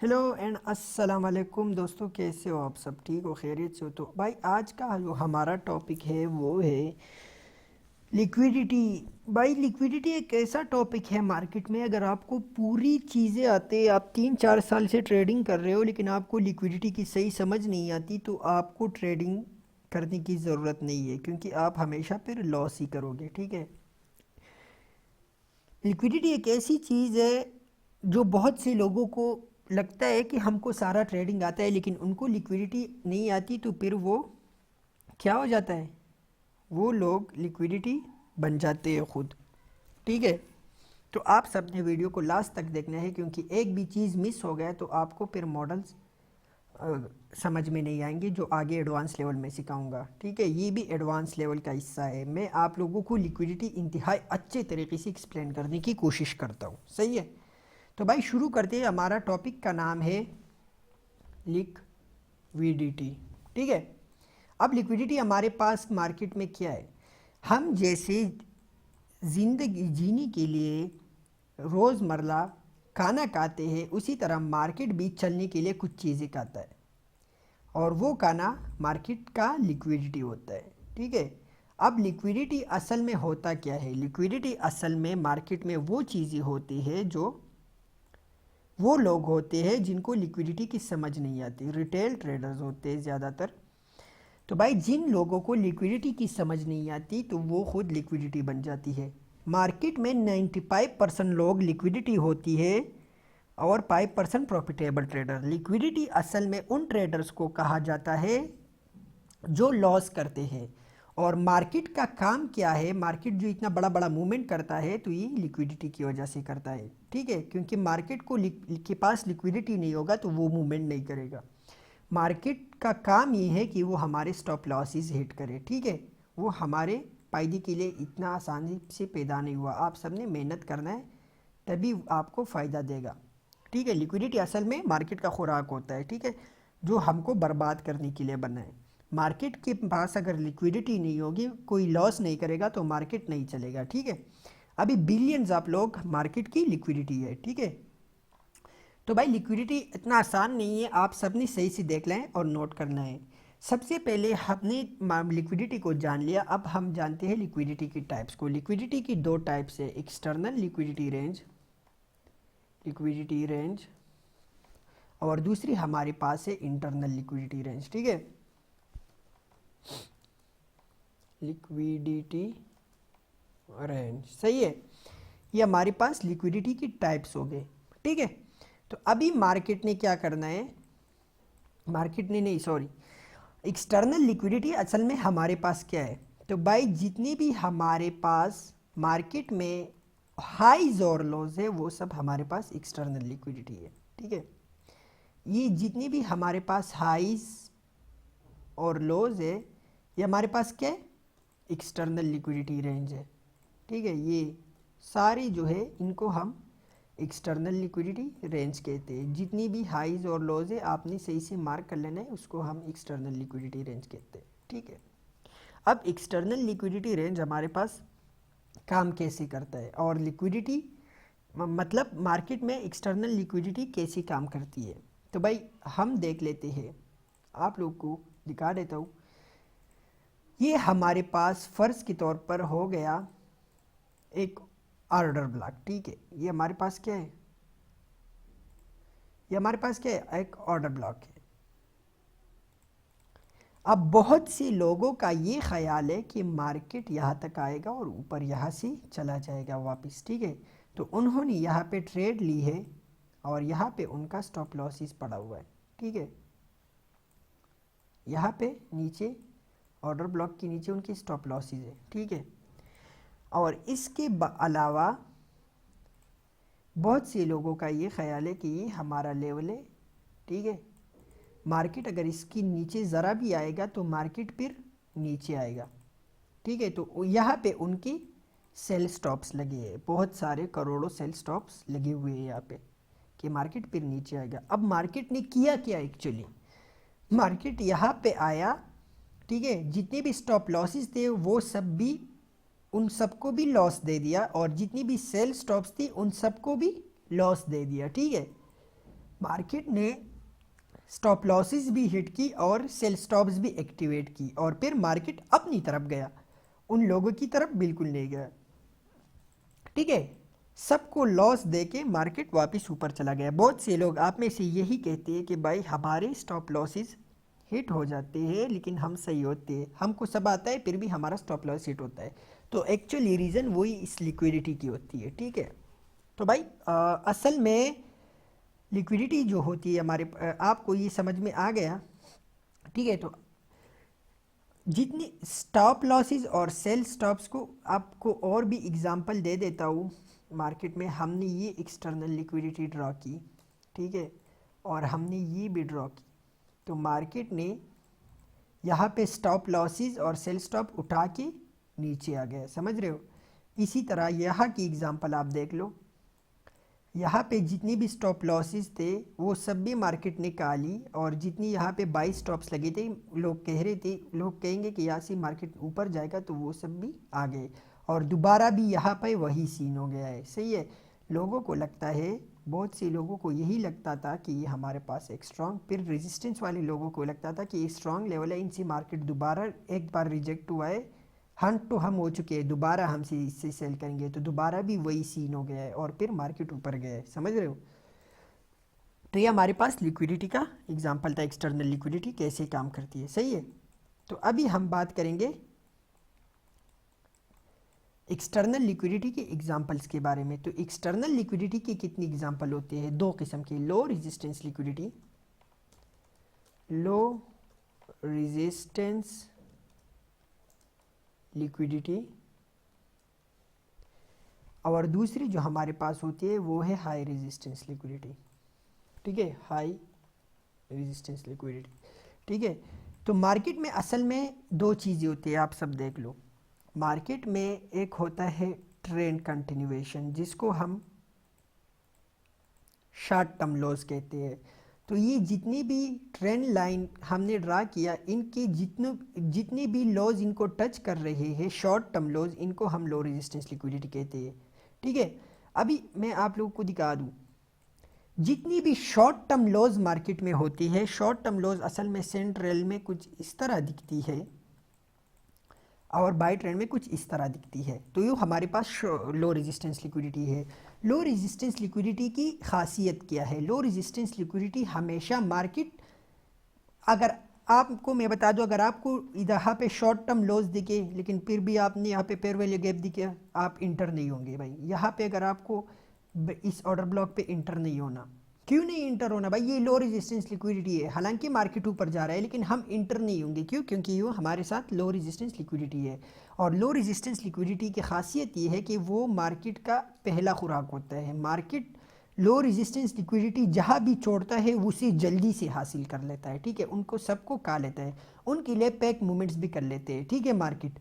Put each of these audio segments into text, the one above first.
Hello and अस्सलाम वालेकुम दोस्तों, कैसे हो आप? सब ठीक हो, खैरियत से हो? तो भाई आज का जो हमारा टॉपिक है वो है लिक्विडिटी। भाई लिक्विडिटी एक ऐसा टॉपिक है मार्केट में, अगर आपको पूरी चीज़ें आते, आप 3-4 साल से ट्रेडिंग कर रहे हो लेकिन आपको लिक्विडिटी की सही समझ नहीं आती, तो आपको ट्रेडिंग करने की ज़रूरत नहीं है, क्योंकि आप हमेशा फिर लॉस ही करोगे। ठीक है। लिक्विडिटी एक ऐसी चीज़ है जो बहुत से लोगों को लगता है कि हमको सारा ट्रेडिंग आता है, लेकिन उनको लिक्विडिटी नहीं आती, तो फिर वो क्या हो जाता है, वो लोग लिक्विडिटी बन जाते हैं खुद। ठीक है। तो आप सबने वीडियो को लास्ट तक देखना है, क्योंकि एक भी चीज़ मिस हो गया तो आपको फिर मॉडल्स समझ में नहीं आएंगे जो आगे एडवांस लेवल में सिखाऊंगा। ठीक है, ये भी एडवांस लेवल का हिस्सा है। मैं आप लोगों को लिक्विडिटी इंतहाई अच्छे तरीके से एक्सप्लेन करने की कोशिश करता हूँ। सही है। तो भाई शुरू करते हैं। हमारा टॉपिक का नाम है लिक्विडिटी। ठीक है। अब लिक्विडिटी हमारे पास मार्केट में क्या है, हम जैसे ज़िंदगी जीने के लिए रोज़मर्रा खाना खाते हैं, उसी तरह मार्केट भी चलने के लिए कुछ चीज़ें खाता है, और वो खाना मार्केट का लिक्विडिटी होता है। ठीक है। अब लिक्विडिटी असल में होता क्या है? लिक्विडिटी असल में मार्केट में वो चीज़ें होती है जो वो लोग होते हैं जिनको लिक्विडिटी की समझ नहीं आती, रिटेल ट्रेडर्स होते हैं ज़्यादातर। तो भाई जिन लोगों को लिक्विडिटी की समझ नहीं आती तो वो खुद लिक्विडिटी बन जाती है। मार्केट में 95% लोग लिक्विडिटी होती है और 5% प्रॉफिटेबल ट्रेडर। लिक्विडिटी असल में उन ट्रेडर्स को कहा जाता है जो लॉस करते हैं। और मार्केट का काम क्या है? मार्केट जो इतना बड़ा बड़ा मूवमेंट करता है तो ये लिक्विडिटी की वजह से करता है। ठीक है, क्योंकि मार्केट को के पास लिक्विडिटी नहीं होगा तो वो मूवमेंट नहीं करेगा। मार्केट का काम ये है कि वो हमारे स्टॉप लॉसेस हिट करे। ठीक है। वो हमारे फायदे के लिए इतना आसानी से पैदा नहीं हुआ, आप सबने मेहनत करना है तभी आपको फ़ायदा देगा। ठीक है। लिक्विडिटी असल में मार्केट का खुराक होता है। ठीक है, जो हमको बर्बाद करने के लिए बना है। मार्केट के पास अगर लिक्विडिटी नहीं होगी, कोई लॉस नहीं करेगा तो मार्केट नहीं चलेगा। ठीक है। अभी बिलियंस आप लोग मार्केट की लिक्विडिटी है। ठीक है। तो भाई लिक्विडिटी इतना आसान नहीं है, आप सबने सही से देख लें और नोट करना है। सबसे पहले हमने लिक्विडिटी को जान लिया, अब हम जानते हैं लिक्विडिटी की टाइप्स को। लिक्विडिटी की दो टाइप्स है, एक्सटर्नल लिक्विडिटी रेंज और दूसरी हमारे पास है इंटरनल लिक्विडिटी रेंज। ठीक है। लिक्विडिटी रेंज, सही है। ये हमारे पास लिक्विडिटी की टाइप्स हो गए। ठीक है। तो अभी मार्केट ने क्या करना है, मार्केट ने नहीं, सॉरी, एक्सटर्नल लिक्विडिटी असल में हमारे पास क्या है? तो भाई जितनी भी हमारे पास मार्केट में हाईज और लोज है वो सब हमारे पास एक्सटर्नल लिक्विडिटी है। ठीक है। ये जितनी भी हमारे पास हाईज और लोज है ये हमारे पास क्या है? एक्सटर्नल लिक्विडिटी रेंज है। ठीक है। ये सारी जो है इनको हम एक्सटर्नल लिक्विडिटी रेंज कहते हैं। जितनी भी हाईज और लोज है आपने सही से मार्क कर लेना है, उसको हम एक्सटर्नल लिक्विडिटी रेंज कहते हैं। ठीक है। अब एक्सटर्नल लिक्विडिटी रेंज हमारे पास काम कैसे करता है, और लिक्विडिटी मतलब मार्केट में एक्सटर्नल लिक्विडिटी कैसे काम करती है, तो भाई हम देख लेते हैं। आप लोग को दिखा देता हूँ। ये हमारे पास फ़र्ज़ के तौर पर हो गया एक ऑर्डर ब्लॉक। ठीक है। ये हमारे पास क्या है? ये हमारे पास क्या है? एक ऑर्डर ब्लॉक है। अब बहुत से लोगों का ये ख्याल है कि मार्केट यहाँ तक आएगा और ऊपर यहाँ से चला जाएगा वापस। ठीक है। तो उन्होंने यहाँ पे ट्रेड ली है और यहाँ पे उनका स्टॉप लॉसेस पड़ा हुआ है। ठीक है। यहाँ पे नीचे ऑर्डर ब्लॉक के नीचे उनकी स्टॉप लॉसेस है। ठीक है। और इसके अलावा बहुत से लोगों का ये ख्याल है कि ये हमारा लेवल है। ठीक है। मार्केट अगर इसकी नीचे ज़रा भी आएगा तो मार्केट फिर नीचे आएगा। ठीक है। तो यहाँ पे उनकी सेल स्टॉप्स लगे हैं, बहुत सारे करोड़ों सेल स्टॉप्स लगे हुए हैं यहाँ पे कि मार्केट फिर नीचे आएगा। अब मार्केट ने किया क्या एक्चुअली? मार्केट यहाँ पे आया। ठीक है। जितने भी स्टॉप लॉसेस थे वो सब भी, उन सबको भी लॉस दे दिया, और जितनी भी सेल स्टॉप्स थी उन सबको भी लॉस दे दिया। ठीक है। मार्केट ने स्टॉप लॉसेस भी हिट की और सेल स्टॉप्स भी एक्टिवेट की, और फिर मार्केट अपनी तरफ गया, उन लोगों की तरफ बिल्कुल नहीं गया। ठीक है, सबको लॉस दे के मार्केट वापस ऊपर चला गया। बहुत से लोग आप में से यही कहते हैं कि भाई हमारे स्टॉप लॉसेस हिट हो जाते हैं लेकिन हम सही होते हैं, हमको सब आता है फिर भी हमारा स्टॉप लॉस हिट होता है। तो एक्चुअली रीज़न वही इस लिक्विडिटी की होती है। ठीक है, तो भाई असल में लिक्विडिटी जो होती है हमारे आपको ये समझ में आ गया। ठीक है, तो जितनी स्टॉप लॉसेस और सेल स्टॉप्स को आपको और भी एग्जांपल दे देता हूँ। मार्केट में हमने ये एक्सटर्नल लिक्विडिटी ड्रॉ की, ठीक है, और हमने ये भी ड्रॉ की, तो मार्केट ने यहाँ पे स्टॉप लॉसेस और सेल स्टॉप उठा के नीचे आ गया, समझ रहे हो। इसी तरह यहाँ की एग्जांपल आप देख लो, यहाँ पे जितनी भी स्टॉप लॉसेस थे वो सब भी मार्केट ने निकाली, और जितनी यहाँ पे 22 स्टॉप्स लगे थे, लोग कह रहे थे, लोग कहेंगे कि यहाँ से मार्केट ऊपर जाएगा, तो वो सब भी आ गए, और दोबारा भी यहाँ पे वही सीन हो गया है। सही है, लोगों को लगता है, बहुत से लोगों को यही लगता था कि ये हमारे पास एक स्ट्रॉन्ग, फिर रेजिस्टेंस वाले लोगों को लगता था कि ये स्ट्रॉन्ग लेवल है, इनसे मार्केट दोबारा एक बार रिजेक्ट हुआ है, हंट तो हम हो चुके हैं, दोबारा हमसे इससे सेल करेंगे, तो दोबारा भी वही सीन हो गया है और फिर मार्केट ऊपर गया है, समझ रहे हो। तो ये हमारे पास लिक्विडिटी का एग्जांपल था, एक्सटर्नल लिक्विडिटी कैसे काम करती है। सही है, तो अभी हम बात करेंगे एक्सटर्नल लिक्विडिटी के एग्जांपल्स के बारे में। तो एक्सटर्नल लिक्विडिटी के कितने एग्जांपल होते हैं? दो किस्म के, low resistance liquidity, low resistance liquidity, और दूसरी जो हमारे पास होती है वो है हाई रेजिस्टेंस लिक्विडिटी। ठीक है, हाई रेजिस्टेंस लिक्विडिटी। ठीक है, तो मार्केट में असल में दो चीज़ें होती है, आप सब देख लो। मार्केट में एक होता है ट्रेंड कंटिन्यूएशन, जिसको हम शॉर्ट टर्म लॉस कहते हैं। तो ये जितनी भी ट्रेंड लाइन हमने ड्रा किया, इनके जितने भी लॉज इनको टच कर रहे हैं, शॉर्ट टर्म लॉज, इनको हम लो रेजिस्टेंस लिक्विडिटी कहते हैं। ठीक है, अभी मैं आप लोगों को दिखा दूं, जितनी भी शॉर्ट टर्म लॉज मार्केट में होती है, शॉर्ट टर्म लॉज असल में सेंट्रल में कुछ इस तरह दिखती है और बाय ट्रेंड में कुछ इस तरह दिखती है। तो ये हमारे पास लो रेजिस्टेंस लिक्विडिटी है। लो रेजिस्टेंस लिक्विडिटी की खासियत क्या है? लो रेजिस्टेंस लिक्विडिटी हमेशा मार्केट, अगर आपको मैं बता दूं, अगर आपको यहाँ पे शॉर्ट टर्म लॉस दिखे लेकिन फिर भी आपने यहाँ पे फेयर वैल्यू गैप दिखे, आप इंटर नहीं होंगे भाई। यहाँ पे अगर आपको इस ऑर्डर ब्लॉक पे इंटर नहीं होना, क्यों नहीं इंटर होना भाई? ये लो रेजिस्टेंस लिक्विडिटी है, हालांकि मार्केट ऊपर जा रहा है लेकिन हम इंटर नहीं होंगे। क्यों? क्योंकि ये हमारे साथ लो रेजिस्टेंस लिक्विडिटी है। और लो रेजिस्टेंस लिक्विडिटी की खासियत ये है कि वो मार्केट का पहला खुराक होता है। मार्केट लो रेजिस्टेंस लिक्विडिटी जहाँ भी छोड़ता है उसे जल्दी से हासिल कर लेता है। ठीक है, उनको सबको खा लेता है, उनके लिए पैक मूवमेंट्स भी कर लेते हैं। ठीक है, मार्केट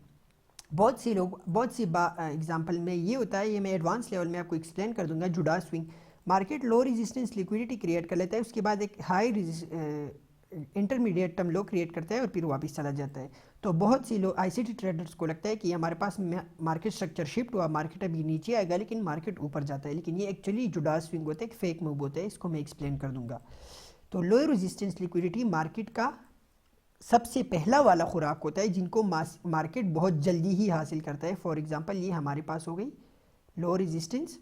बहुत सी लोग, बहुत सी एग्जांपल में ये होता है, ये मैं एडवांस लेवल में आपको एक्सप्लेन कर दूंगा। जुड़ा swing market low resistance liquidity create कर लेता है, उसके बाद एक हाई इंटरमीडिएट टर्म लो क्रिएट करता है और फिर वापस चला जाता है। तो बहुत सी लोग आईसीटी ट्रेडर्स को लगता है कि हमारे पास मार्केट स्ट्रक्चर शिफ्ट हुआ, मार्केट अभी नीचे आएगा लेकिन मार्केट ऊपर जाता है, लेकिन ये एक्चुअली जुड़ा स्विंग होता है, एक फेक मूव होता है, इसको मैं एक्सप्लेन कर दूंगा। तो लो रेजिस्टेंस लिक्विडिटी मार्केट का सबसे पहला वाला खुराक होता है, जिनको मार्केट बहुत जल्दी ही हासिल करता है। फॉर एग्जांपल ये हमारे पास हो गई लो रेजिस्टेंस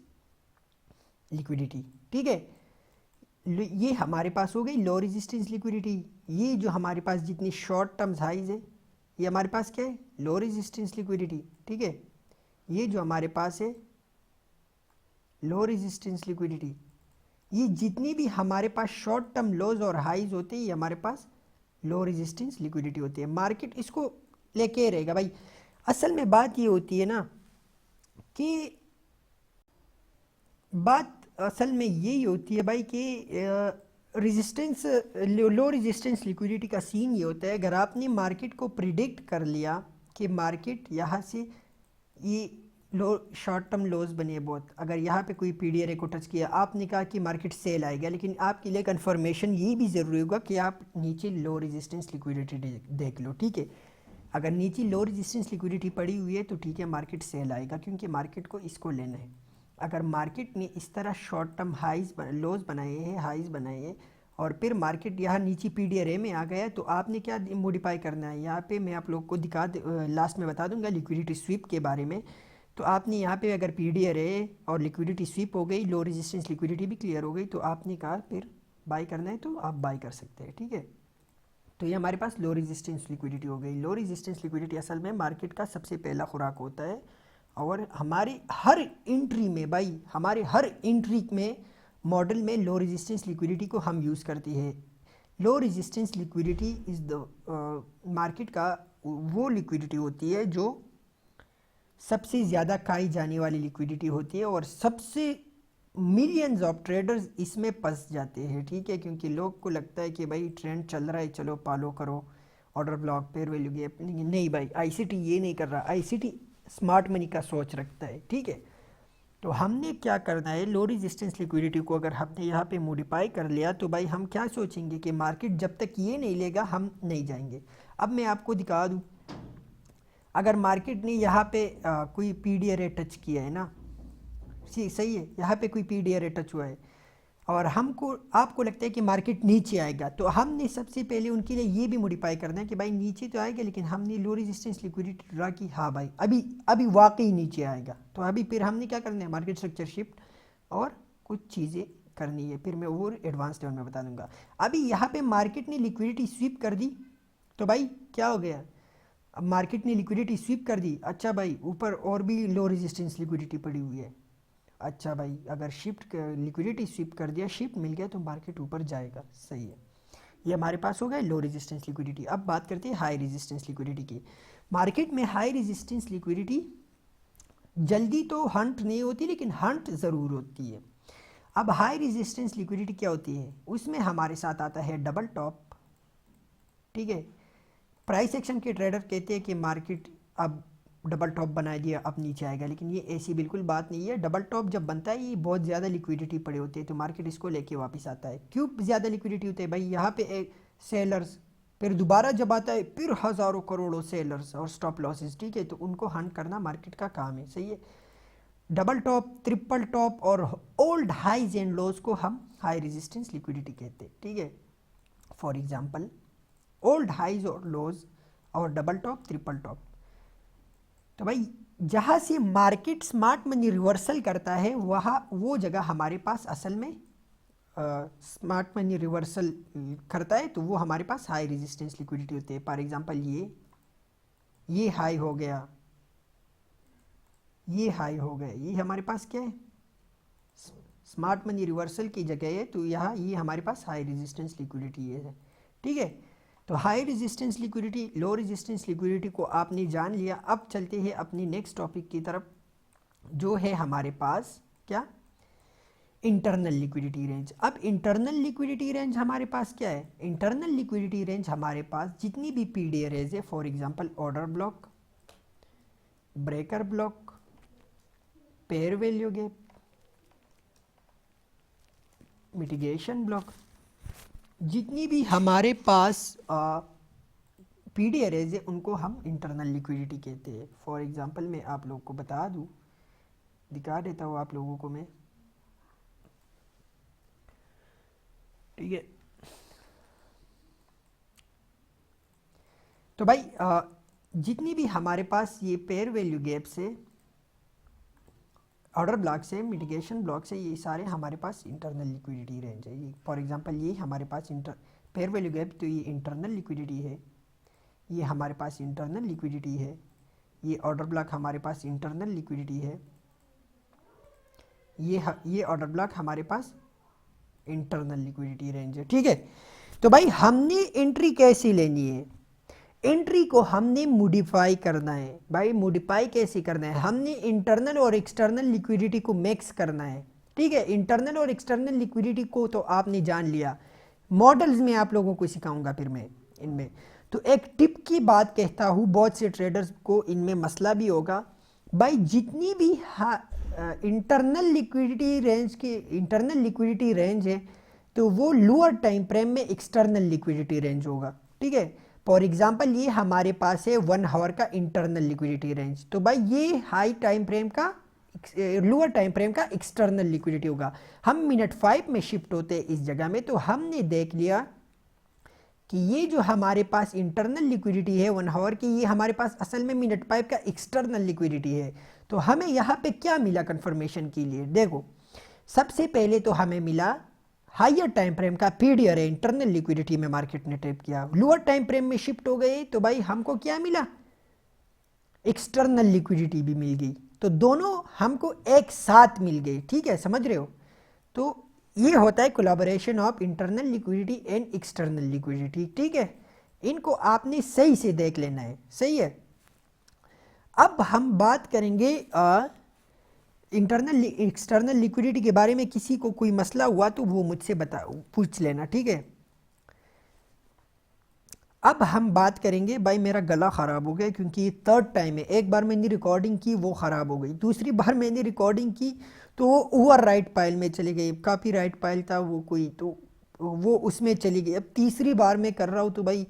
लिक्विडिटी। ठीक है, ये हमारे पास हो गई लो रेजिस्टेंस लिक्विडिटी। ये जो हमारे पास जितनी शॉर्ट टर्म्स हाइज है, ये हमारे पास क्या है? Low resistance liquidity. ठीक है, ये जो हमारे पास है लो रेजिस्टेंस लिक्विडिटी, ये जितनी भी हमारे पास शॉर्ट टर्म लोज और हाइज होते हैं, ये हमारे पास लो रेजिस्टेंस लिक्विडिटी होती है। मार्केट इसको लेके रहेगा भाई। असल में बात ये होती है ना कि बात असल में यही होती है भाई कि रेजिस्टेंस, लो रेजिस्टेंस लिक्विडिटी का सीन ये होता है, अगर आपने मार्केट को प्रिडिक्ट कर लिया कि मार्केट यहाँ से ये लो शॉर्ट टर्म लोज बने बहुत, अगर यहाँ पे कोई पीडीआरए को टच किया, आपने कहा कि मार्केट सेल आएगा, लेकिन आपके लिए कंफर्मेशन ये भी ज़रूरी होगा कि आप नीचे लो रेजिस्टेंस लिक्विडिटी देख लो। ठीक है, अगर नीचे लो रेजिस्टेंस लिक्विडिटी पड़ी हुई है तो ठीक है, मार्केट सेल आएगा, क्योंकि मार्केट को इसको लेना है। अगर मार्केट ने इस तरह शॉर्ट टर्म लोज बनाए हैं, हाइज बनाए हैं, और फिर मार्केट यहाँ नीचे पीडीआरए में आ गया, तो आपने क्या मॉडिफाई करना है। यहाँ पे मैं आप लोग को लास्ट में बता दूंगा लिक्विडिटी स्वीप के बारे में। तो आपने यहाँ पे अगर पीडीआरए और लिक्विडिटी स्वीप हो गई, लो रेजिस्टेंस लिक्विडिटी भी क्लियर हो गई, तो आपने कहा फिर बाई करना है तो आप बाई कर सकते हैं, ठीक है। तो ये हमारे पास लो रेजिस्टेंस लिक्विडिटी हो गई। लो रेजिस्टेंस लिक्विडिटी असल में मार्केट का सबसे पहला खुराक होता है, और हमारे हर एंट्री में भाई, हमारे हर एंट्री में मॉडल में लो रेजिस्टेंस लिक्विडिटी को हम यूज़ करते हैं। Low resistance liquidity is the market का वो लिक्विडिटी होती है जो सबसे ज़्यादा खाई जाने वाली लिक्विडिटी होती है, और सबसे मिलियंस ऑफ ट्रेडर्स इसमें फंस जाते हैं, ठीक है। क्योंकि लोग को लगता है कि भाई ट्रेंड चल रहा है, चलो फॉलो करो, order block, pair value gap. नहीं भाई, आईसीटी ये नहीं कर रहा, आईसीटी स्मार्ट मनी का सोच रखता है, ठीक है। तो हमने क्या करना है, लो रेजिस्टेंस लिक्विडिटी को अगर हमने यहाँ पे मॉडिफाई कर लिया, तो भाई हम क्या सोचेंगे कि मार्केट जब तक ये नहीं लेगा हम नहीं जाएंगे। अब मैं आपको दिखा दूँ, अगर मार्केट ने यहाँ पे कोई पीडीआरए टच किया है ना, सही है, यहाँ पे कोई पीडीआरए टच हुआ है, और हमको आपको लगता है कि मार्केट नीचे आएगा, तो हमने सबसे पहले उनके लिए ये भी मॉडिफाई करना है कि भाई नीचे तो आएगा, लेकिन हमने लो रेजिस्टेंस लिक्विडिटी ड्रा की, हाँ भाई अभी अभी वाकई नीचे आएगा। तो अभी फिर हमने क्या करना है, मार्केट स्ट्रक्चर शिफ्ट और कुछ चीज़ें करनी है, फिर मैं और एडवांस लेवल में बता दूंगा। अभी यहाँ पे मार्केट ने लिक्विडिटी स्वीप कर दी, तो भाई क्या हो गया, अब मार्केट ने लिक्विडिटी स्वीप कर दी। अच्छा भाई, ऊपर और भी लो रेजिस्टेंस लिक्विडिटी पड़ी हुई है। अच्छा भाई, अगर शिफ्ट लिक्विडिटी स्वीप कर दिया, शिफ्ट मिल गया, तो मार्केट ऊपर जाएगा, सही है। ये हमारे पास हो गया लो रेजिस्टेंस लिक्विडिटी। अब बात करते हैं हाई रेजिस्टेंस लिक्विडिटी की। मार्केट में हाई रेजिस्टेंस लिक्विडिटी जल्दी तो हंट नहीं होती, लेकिन हंट ज़रूर होती है। अब हाई रेजिस्टेंस लिक्विडिटी क्या होती है, उसमें हमारे साथ आता है डबल टॉप, ठीक है। प्राइस एक्शन के ट्रेडर कहते हैं कि मार्केट अब डबल टॉप बना दिया, अब नीचे आएगा, लेकिन ये ऐसी बिल्कुल बात नहीं है। डबल टॉप जब बनता है, ये बहुत ज़्यादा लिक्विडिटी पड़े होती है, तो मार्केट इसको लेके वापस आता है। क्यों ज़्यादा लिक्विडिटी होती है भाई, यहाँ पे एक सेलर्स, फिर दोबारा जब आता है फिर हज़ारों करोड़ों सेलर्स और स्टॉप लॉसेस, ठीक है। तो उनको हंट करना मार्केट का काम है, सही है। डबल टॉप, ट्रिपल टॉप और ओल्ड हाइज एंड लोज को हम हाई रेजिस्टेंस लिक्विडिटी कहते हैं, ठीक है। फॉर एग्जाम्पल ओल्ड हाइज और लोज और डबल टॉप, ट्रिपल टॉप। तो भाई जहाँ से मार्केट स्मार्ट मनी रिवर्सल करता है, वहाँ वो जगह हमारे पास असल में स्मार्ट मनी रिवर्सल करता है, तो वो हमारे पास हाई रेजिस्टेंस लिक्विडिटी होती है। फॉर एग्जांपल ये हाई हो गया, ये हाई हो गया, ये हमारे पास क्या है, स्मार्ट मनी रिवर्सल की जगह है, तो यहाँ ये हमारे पास हाई रेजिस्टेंस लिक्विडिटी है, ठीक है। तो high resistance liquidity, low resistance liquidity को आपने जान लिया। अब चलते हैं अपनी नेक्स्ट टॉपिक की तरफ, जो है हमारे पास क्या, इंटरनल लिक्विडिटी रेंज। अब इंटरनल लिक्विडिटी रेंज हमारे पास क्या है, इंटरनल लिक्विडिटी रेंज हमारे पास जितनी भी पीडीआरएज है, for example order block, breaker block, pair value gap, mitigation block, जितनी भी हमारे पास पीडीआरएज है, उनको हम इंटरनल लिक्विडिटी कहते हैं। फॉर एग्जांपल मैं आप लोगों को बता दूं, दिखा देता हूँ आप लोगों को मैं, ठीक है। तो भाई जितनी भी हमारे पास ये पेयर वैल्यू गैप से, ऑर्डर ब्लॉक से, मिटिगेशन ब्लॉक से, ये सारे हमारे पास इंटरनल लिक्विडिटी रेंज है। ये फॉर एग्जांपल ये हमारे पास पेयर वैल्यू गैप, तो ये इंटरनल लिक्विडिटी है, ये हमारे पास इंटरनल लिक्विडिटी है, ये ऑर्डर ब्लॉक हमारे पास इंटरनल लिक्विडिटी है, ये ऑर्डर ब्लॉक हमारे पास इंटरनल लिक्विडिटी रेंज है, ठीक है। तो भाई हमने एंट्री कैसी लेनी है, एंट्री को हमने मॉडिफाई करना है। भाई मॉडिफाई कैसे करना है, हमने इंटरनल और एक्सटर्नल लिक्विडिटी को मिक्स करना है, ठीक है। इंटरनल और एक्सटर्नल लिक्विडिटी को तो आपने जान लिया, मॉडल्स में आप लोगों को सिखाऊंगा फिर मैं इनमें। तो एक टिप की बात कहता हूँ, बहुत से ट्रेडर्स को इनमें मसला भी होगा। भाई जितनी भी इंटरनल लिक्विडिटी रेंज है, तो वो लोअर टाइम फ्रेम में एक्सटर्नल लिक्विडिटी रेंज होगा, ठीक है। फॉर एग्जांपल ये हमारे पास है 1 आवर का इंटरनल लिक्विडिटी रेंज, तो भाई ये हाई टाइम फ्रेम का लोअर टाइम फ्रेम का एक्सटर्नल लिक्विडिटी होगा। हम मिनट 5 में शिफ्ट होते हैं इस जगह में, तो हमने देख लिया कि ये जो हमारे पास इंटरनल लिक्विडिटी है 1 आवर की, ये हमारे पास असल में मिनट 5 का एक्सटर्नल लिक्विडिटी है। तो हमें यहाँ पे क्या मिला कंफर्मेशन के लिए, देखो सबसे पहले तो हमें मिला हायर टाइम फ्रेम का पीडीआर है, इंटरनल लिक्विडिटी में मार्केट ने ट्रैप किया। लोअर टाइम फ्रेम में शिफ्ट हो गए तो भाई हमको क्या मिला, एक्सटर्नल लिक्विडिटी भी मिल गई। तो दोनों हमको एक साथ मिल गई, ठीक है, समझ रहे हो। तो ये होता है collaboration of internal liquidity and external liquidity, ठीक है। इनको आपने सही से देख लेना है, सही है। अब हम बात करेंगे इंटरनल एक्सटर्नल लिक्विडिटी के बारे में। किसी को कोई मसला हुआ तो वो मुझसे पूछ लेना, ठीक है। अब हम बात करेंगे, भाई मेरा गला ख़राब हो गया क्योंकि थर्ड टाइम है। एक बार मैंने रिकॉर्डिंग की वो ख़राब हो गई, दूसरी बार मैंने रिकॉर्डिंग की तो वो ओवर राइट फाइल में चली गई, काफ़ी राइट फाइल था वो कोई, तो वो उसमें चली गई। अब तीसरी बार मैं कर रहा हूँ तो भाई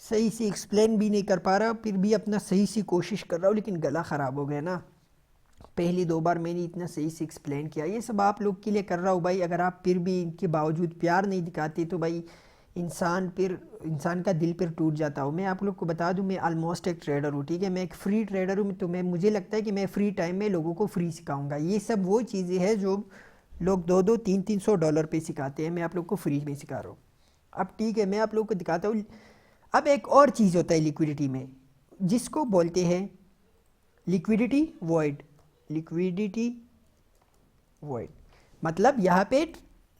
सही से एक्सप्लेन भी नहीं कर पा रहा, फिर भी अपना सही से कोशिश कर रहा हूँ, लेकिन गला ख़राब हो गया ना। पहली 2 बार मैंने इतना सही से एक्सप्लेन किया, ये सब आप लोग के लिए कर रहा हूँ भाई। अगर आप फिर भी इनके बावजूद प्यार नहीं दिखाते तो भाई इंसान का दिल फिर टूट जाता हूँ। मैं आप लोग को बता दूँ, मैं ऑलमोस्ट एक ट्रेडर हूँ, ठीक है। मैं एक फ्री ट्रेडर हूँ, तो मुझे लगता है कि मैं फ्री टाइम में लोगों को फ्री सिखाऊंगा। ये सब वो चीज़ें हैं जो लोग 2-2, 300 डॉलर पे सिखाते हैं, मैं आप लोग को फ्री में सिखा रहा हूँ। अब ठीक है, मैं आप लोग को दिखाता हूँ। अब एक और चीज़ होता है लिक्विडिटी में, जिसको बोलते हैं लिक्विडिटी वॉइड। लिक्विडिटी वॉइड मतलब यहाँ पे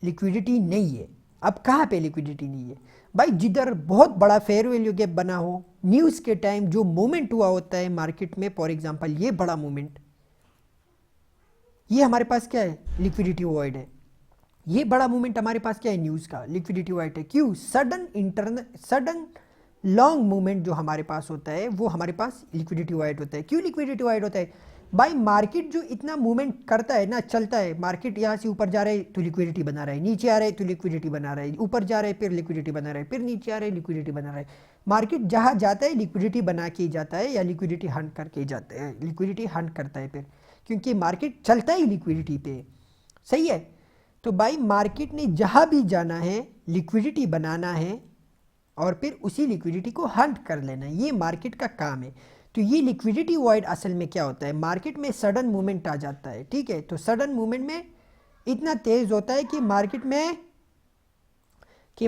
लिक्विडिटी नहीं है। अब कहाँ पे लिक्विडिटी नहीं है भाई, जिधर बहुत बड़ा फेयर वैल्यू गैप बना हो, न्यूज़ के टाइम जो मूवमेंट हुआ होता है मार्केट में, फॉर एग्जांपल ये बड़ा मूवमेंट, ये हमारे पास क्या है, लिक्विडिटी वॉइड है। ये बड़ा मूवमेंट हमारे पास क्या है, न्यूज़ का, लिक्विडिटी वॉइड है। क्यों, सडन लॉन्ग मूवमेंट जो हमारे पास होता है वो हमारे पास लिक्विडिटी वाइड होता है। क्यों लिक्विडिटी वाइड होता है भाई, मार्केट जो इतना मूवमेंट करता है ना, चलता है, मार्केट यहाँ से ऊपर जा रहा है तो लिक्विडिटी बना रहा है, नीचे आ रहा है तो लिक्विडिटी बना रहा है, ऊपर जा रहा है फिर लिक्विडिटी बना रहा है, फिर नीचे आ रहा है लिक्विडिटी बना रहा है। मार्केट जहाँ जाता है लिक्विडिटी बना के जाता है या लिक्विडिटी हंट करके जाता है, लिक्विडिटी हंट करता है फिर, क्योंकि मार्केट चलता ही लिक्विडिटी पे, सही है। तो भाई मार्केट ने जहाँ भी जाना है लिक्विडिटी बनाना है और फिर उसी लिक्विडिटी को हंट कर लेना, ये मार्केट का काम है। तो ये लिक्विडिटी वॉइड असल में क्या होता है, मार्केट में सडन मूवमेंट आ जाता है, ठीक है। तो सडन मूवमेंट में इतना तेज होता है कि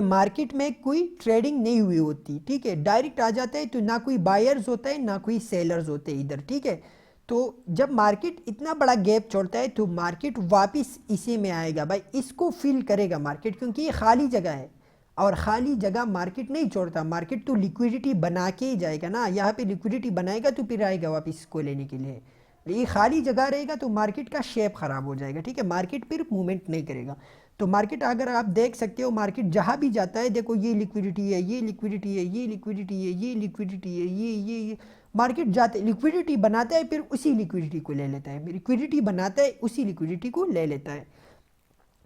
मार्केट में कोई ट्रेडिंग नहीं हुई होती, ठीक है, डायरेक्ट आ जाता है। तो ना कोई बायर्स होता है ना कोई सेलर्स होते हैं इधर, ठीक है। तो जब मार्केट इतना बड़ा गैप छोड़ता है तो मार्केट वापस इसी में आएगा भाई, इसको फिल करेगा मार्केट, क्योंकि ये खाली जगह है और खाली जगह मार्केट नहीं छोड़ता। मार्केट तो लिक्विडिटी बना के ही जाएगा ना, यहाँ पे लिक्विडिटी बनाएगा तो फिर आएगा वापस इसको लेने के लिए। ये खाली जगह रहेगा तो मार्केट का शेप खराब हो जाएगा, ठीक है, मार्केट फिर मूवमेंट नहीं करेगा। तो मार्केट अगर आप देख सकते हो, मार्केट जहाँ भी जाता है, देखो ये लिक्विडिटी है, ये लिक्विडिटी है, ये लिक्विडिटी है, ये लिक्विडिटी है, ये मार्केट जाते लिक्विडिटी बनाता है, फिर उसी लिक्विडिटी को ले लेता है, लिक्विडिटी बनाता है उसी लिक्विडिटी को ले लेता है।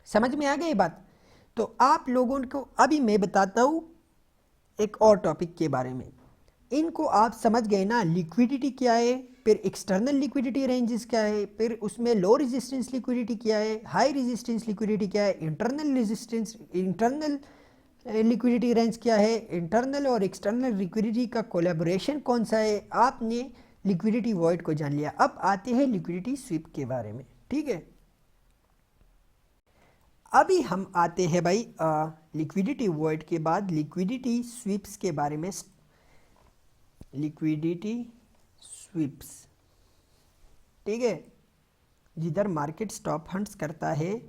समझ में आ गई ये बात। तो आप लोगों को अभी मैं बताता हूँ एक और टॉपिक के बारे में, इनको आप समझ गए ना, लिक्विडिटी क्या है, फिर एक्सटर्नल लिक्विडिटी रेंजेस क्या है, फिर उसमें लो रेजिस्टेंस लिक्विडिटी क्या है, हाई रेजिस्टेंस लिक्विडिटी क्या है, इंटरनल लिक्विडिटी रेंज क्या है, इंटरनल और एक्सटर्नल लिक्विडिटी का कोलैबोरेशन कौन सा है। आपने लिक्विडिटी वॉइड को जान लिया। अब आते हैं लिक्विडिटी स्वीप के बारे में, ठीक है। अभी हम आते हैं भाई लिक्विडिटी वॉइड के बाद लिक्विडिटी स्वीप्स के बारे में। लिक्विडिटी स्वीप्स, ठीक है, जिधर मार्केट स्टॉप हंट्स करता है,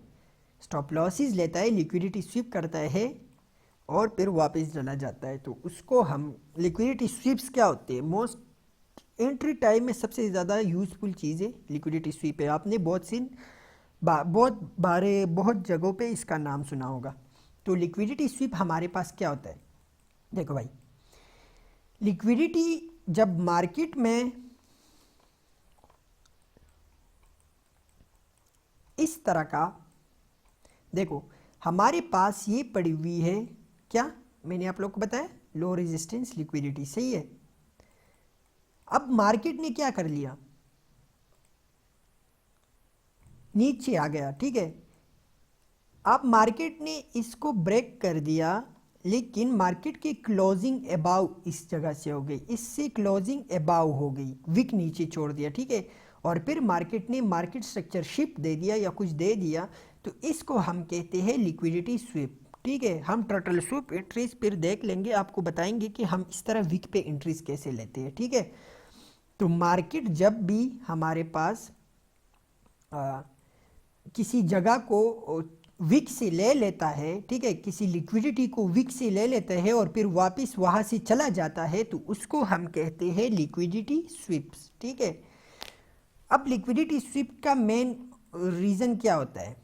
स्टॉप लॉसेस लेता है, लिक्विडिटी स्वीप करता है और फिर वापस चला जाता है, तो उसको हम लिक्विडिटी स्वीप्स क्या होते हैं। मोस्ट एंट्री टाइम में सबसे ज़्यादा यूज़फुल चीज़ है लिक्विडिटी स्वीप है। आपने बहुत जगहों पे इसका नाम सुना होगा। तो लिक्विडिटी स्वीप हमारे पास क्या होता है, देखो भाई, लिक्विडिटी जब मार्केट में इस तरह का, देखो हमारे पास ये पड़ी हुई है, क्या मैंने आप लोग को बताया, लो रेजिस्टेंस लिक्विडिटी, सही है। अब मार्केट ने क्या कर लिया, नीचे आ गया, ठीक है। अब मार्केट ने इसको ब्रेक कर दिया, लेकिन मार्केट की क्लोजिंग अबाव इस जगह से हो गई, इससे क्लोजिंग अबाव हो गई, विक नीचे छोड़ दिया, ठीक है। और फिर मार्केट ने मार्केट स्ट्रक्चर शिफ्ट दे दिया या कुछ दे दिया, तो इसको हम कहते हैं लिक्विडिटी स्वीप, ठीक है। हम टोटल स्वीप एंट्रीज फिर देख लेंगे, आपको बताएंगे कि हम इस तरह विक पे एंट्रीज कैसे लेते हैं, ठीक है। तो मार्केट जब भी हमारे पास किसी जगह को विक से ले लेता है, ठीक है, किसी लिक्विडिटी को विक से ले लेता है और फिर वापस वहाँ से चला जाता है, तो उसको हम कहते हैं लिक्विडिटी स्वीप्स, ठीक है। अब लिक्विडिटी स्वीप का मेन रीज़न क्या होता है,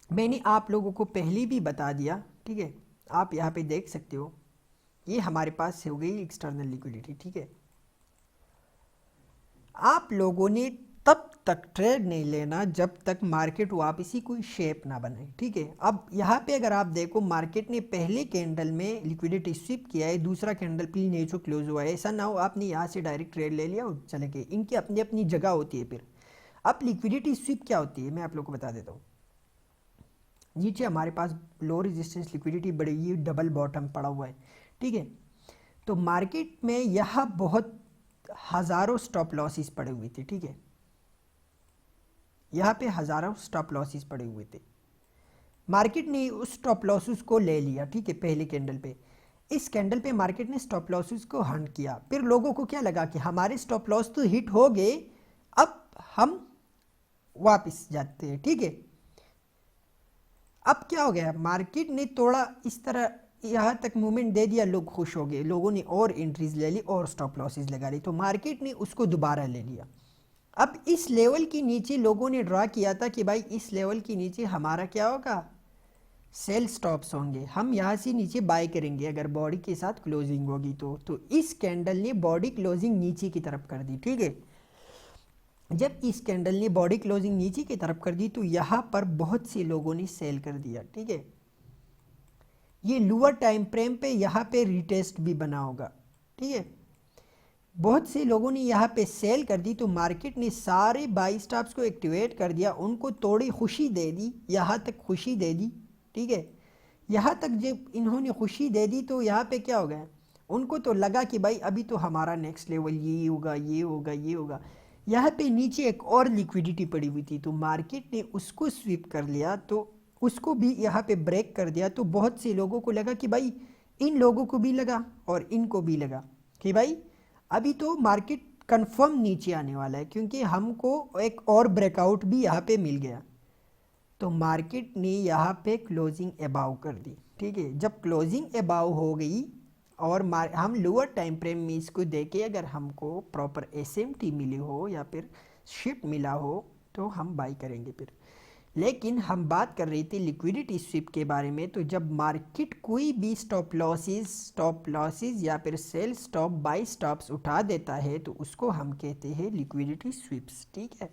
मैंने आप लोगों को पहले भी बता दिया, ठीक है। आप यहाँ पे देख सकते हो, ये हमारे पास हो गई एक्सटर्नल लिक्विडिटी, ठीक है। आप लोगों ने तब तक ट्रेड नहीं लेना जब तक मार्केट वापसी कोई शेप ना बने, ठीक है। अब यहाँ पे अगर आप देखो, मार्केट ने पहले कैंडल में लिक्विडिटी स्वीप किया है, दूसरा कैंडल प्ली नीचे क्लोज हुआ है, ऐसा ना हो आपने यहाँ से डायरेक्ट ट्रेड ले लिया और चले गए, इनकी अपनी अपनी जगह होती है। फिर अब लिक्विडिटी स्वीप क्या होती है मैं आप लोग को बता देता हूँ। नीचे हमारे पास लो रेजिस्टेंस लिक्विडिटी बड़ी, ये डबल बॉटम पड़ा हुआ है, ठीक है। तो मार्केट में यहाँ बहुत हज़ारों स्टॉप लॉसेस पड़े हुए थे, ठीक है। यहाँ पे हज़ारों स्टॉप लॉसेस पड़े हुए थे, मार्केट ने उस स्टॉप लॉसेस को ले लिया, ठीक है, पहले कैंडल पे। इस कैंडल पे मार्केट ने स्टॉप लॉसेस को हंट किया, फिर लोगों को क्या लगा कि हमारे स्टॉप लॉस तो हिट हो गए, अब हम वापस जाते हैं, ठीक है। अब क्या हो गया, मार्केट ने थोड़ा इस तरह यहाँ तक मूवमेंट दे दिया, लोग खुश हो गए, लोगों ने और एंट्रीज ले ली और स्टॉप लॉसेस लगा ली, तो मार्केट ने उसको दोबारा ले लिया। अब इस लेवल के नीचे लोगों ने ड्रा किया था कि भाई इस लेवल के नीचे हमारा क्या होगा, सेल स्टॉप्स होंगे, हम यहाँ से नीचे बाय करेंगे अगर बॉडी के साथ क्लोजिंग होगी तो इस कैंडल ने बॉडी क्लोजिंग नीचे की तरफ कर दी, ठीक है। जब इस कैंडल ने बॉडी क्लोजिंग नीचे की तरफ कर दी तो यहाँ पर बहुत से लोगों ने सेल कर दिया, ठीक है। ये लोअर टाइम फ्रेम पे यहाँ पे रिटेस्ट भी बना होगा, ठीक है। बहुत से लोगों ने यहाँ पे सेल कर दी, तो मार्केट ने सारे बाई स्टॉप्स को एक्टिवेट कर दिया, उनको थोड़ी खुशी दे दी, यहाँ तक खुशी दे दी, ठीक है। यहाँ तक जब इन्होंने खुशी दे दी तो यहाँ पे क्या हो गया, उनको तो लगा कि भाई अभी तो हमारा नेक्स्ट लेवल ये होगा, ये होगा, ये होगा। यहाँ पे नीचे एक और लिक्विडिटी पड़ी हुई थी, तो मार्केट ने उसको स्वीप कर लिया, तो उसको भी यहाँ पे ब्रेक कर दिया। तो बहुत से लोगों को लगा कि भाई, इन लोगों को भी लगा और इनको भी लगा कि भाई अभी तो मार्केट कंफर्म नीचे आने वाला है, क्योंकि हमको एक और ब्रेकआउट भी यहाँ पे मिल गया। तो मार्केट ने यहाँ पे क्लोजिंग अबाव कर दी, ठीक है। जब क्लोजिंग अबाव हो गई और हम लोअर टाइम फ्रेम में इसको देखे, अगर हमको प्रॉपर एसएमटी मिली हो या फिर शिफ्ट मिला हो तो हम बाई करेंगे फिर। लेकिन हम बात कर रही थी लिक्विडिटी स्वीप के बारे में, तो जब मार्केट कोई भी स्टॉप लॉसेस या फिर सेल स्टॉप बाई स्टॉप्स उठा देता है तो उसको हम कहते हैं लिक्विडिटी स्वीप्स, ठीक है,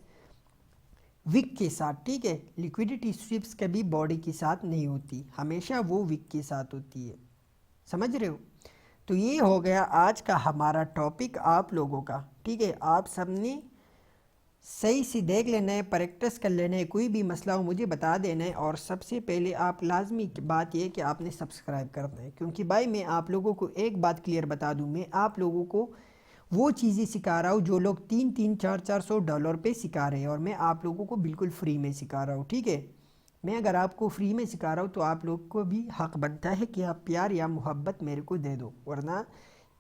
विक के साथ, ठीक है। लिक्विडिटी स्वीप्स कभी बॉडी के साथ नहीं होती, हमेशा वो विक के साथ होती है, समझ रहे हो। तो ये हो गया आज का हमारा टॉपिक आप लोगों का, ठीक है। आप सबने सही से देख लेना है, प्रैक्टिस कर लेना है, कोई भी मसला हो मुझे बता देना है। और सबसे पहले आप लाजमी बात यह कि आपने सब्सक्राइब करना है, क्योंकि भाई मैं आप लोगों को एक बात क्लियर बता दूं, मैं आप लोगों को वो चीज़ें सिखा रहा हूँ जो लोग 300-400 डॉलर पे सिखा रहे हैं, और मैं आप लोगों को बिल्कुल फ्री में सिखा रहा हूँ, ठीक है। मैं अगर आपको फ्री में सिखा रहा हूँ तो आप लोग को भी हक बनता है कि आप प्यार या मोहब्बत मेरे को दे दो, वरना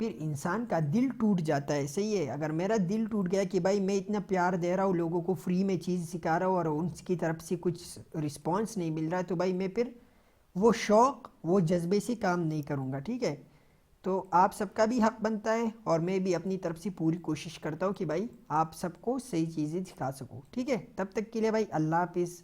फिर इंसान का दिल टूट जाता है, सही है। अगर मेरा दिल टूट गया कि भाई मैं इतना प्यार दे रहा हूँ, लोगों को फ्री में चीज़ सिखा रहा हूँ और उनकी तरफ से कुछ रिस्पॉन्स नहीं मिल रहा है, तो भाई मैं फिर वो शौक़ वो जज्बे से काम नहीं करूँगा, ठीक है। तो आप सबका भी हक बनता है और मैं भी अपनी तरफ से पूरी कोशिश करता हूँ कि भाई आप सबको सही चीज़ें सिखा सकूँ, ठीक है। तब तक के लिए भाई अल्लाह हाफिज़।